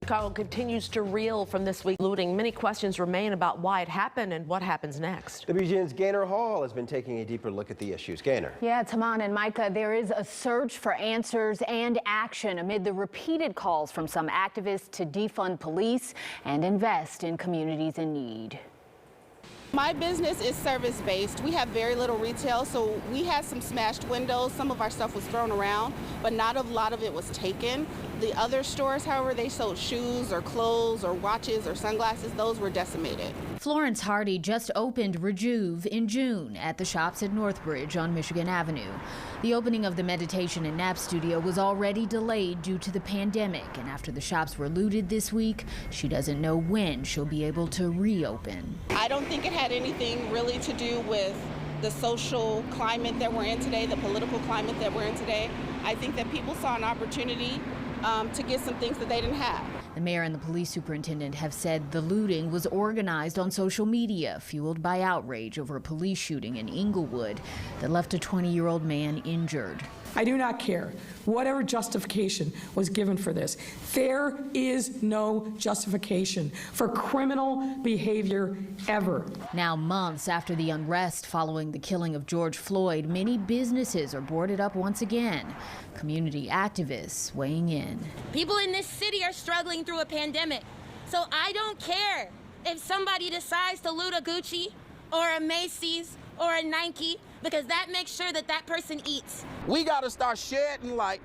Chicago continues to reel from this week's looting. Many questions remain about why it happened and what happens next. WGN's Gaynor Hall has been taking a deeper look at the issues. Gaynor. Yeah, Taman and Micah, there is a search for answers and action amid the repeated calls from some activists to defund police and invest in communities in need. My business is service-based. We have very little retail, so we had some smashed windows. Some of our stuff was thrown around, but not a lot of it was taken. The other stores, however, they sold shoes or clothes or watches or sunglasses. Those were decimated. Florence Hardy just opened Rejuve in June at the shops at Northbridge on Michigan Avenue. The opening of the meditation and nap studio was already delayed due to the pandemic, and after the shops were looted this week, she doesn't know when she'll be able to reopen. I don't think it had anything really to do with the social climate that we're in today, the political climate that we're in today. I think that people saw an opportunity to get some things that they didn't have. The mayor and the police superintendent have said the looting was organized on social media, fueled by outrage over a police shooting in Inglewood that left a 20-year-old man injured. I do not care whatever justification was given for this. There is no justification for criminal behavior ever. Now, months after the unrest following the killing of George Floyd, many businesses are boarded up once again. Community activists weighing in. People in this city are struggling through a pandemic, so I don't care if somebody decides to loot a Gucci or a Macy's or a Nike, because that makes sure that that person eats. We got to start shedding light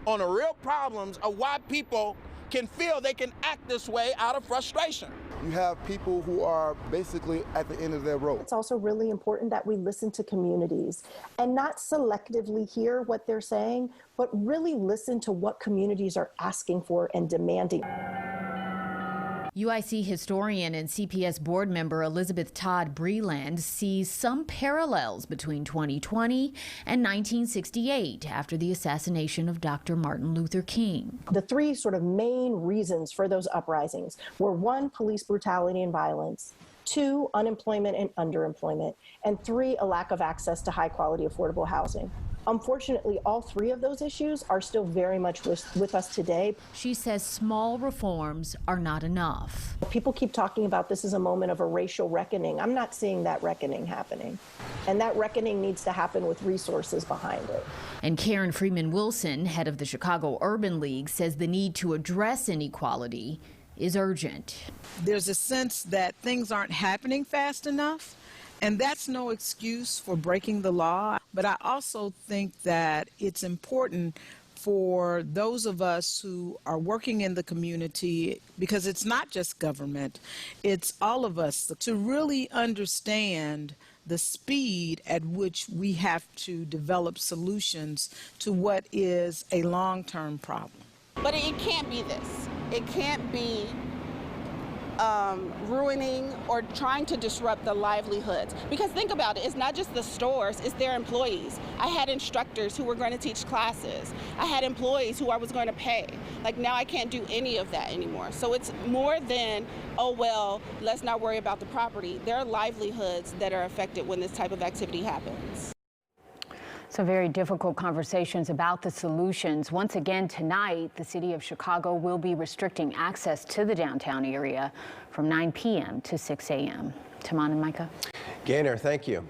on the real problems of why people can feel they can act this way out of frustration. You have people who are basically at the end of their rope. It's also really important that we listen to communities and not selectively hear what they're saying, but really listen to what communities are asking for and demanding. UIC historian and CPS board member Elizabeth Todd Breland sees some parallels between 2020 and 1968 after the assassination of Dr. Martin Luther King. The three sort of main reasons for those uprisings were: one, police brutality and violence; two, unemployment and underemployment; and three, a lack of access to high quality affordable housing. Unfortunately, all three of those issues are still very much with us today. She says small reforms are not enough. People keep talking about this as a moment of a racial reckoning. I'm not seeing that reckoning happening. And that reckoning needs to happen with resources behind it. And Karen Freeman Wilson, head of the Chicago Urban League, says the need to address inequality is urgent. There's a sense that things aren't happening fast enough. And that's no excuse for breaking the law. But I also think that it's important for those of us who are working in the community, because it's not just government, it's all of us, to really understand the speed at which we have to develop solutions to what is a long-term problem. But it can't be this. It can't be ruining or trying to disrupt the livelihoods. Because think about it, it's not just the stores, it's their employees. I had instructors who were going to teach classes. I had employees who I was going to pay. Like, now I can't do any of that anymore. So it's more than, oh, well, let's not worry about the property. There are livelihoods that are affected when this type of activity happens. So very difficult conversations about the solutions. Once again tonight, the city of Chicago will be restricting access to the downtown area from 9 p.m. to 6 a.m. Taman and Micah. Gaynor, thank you.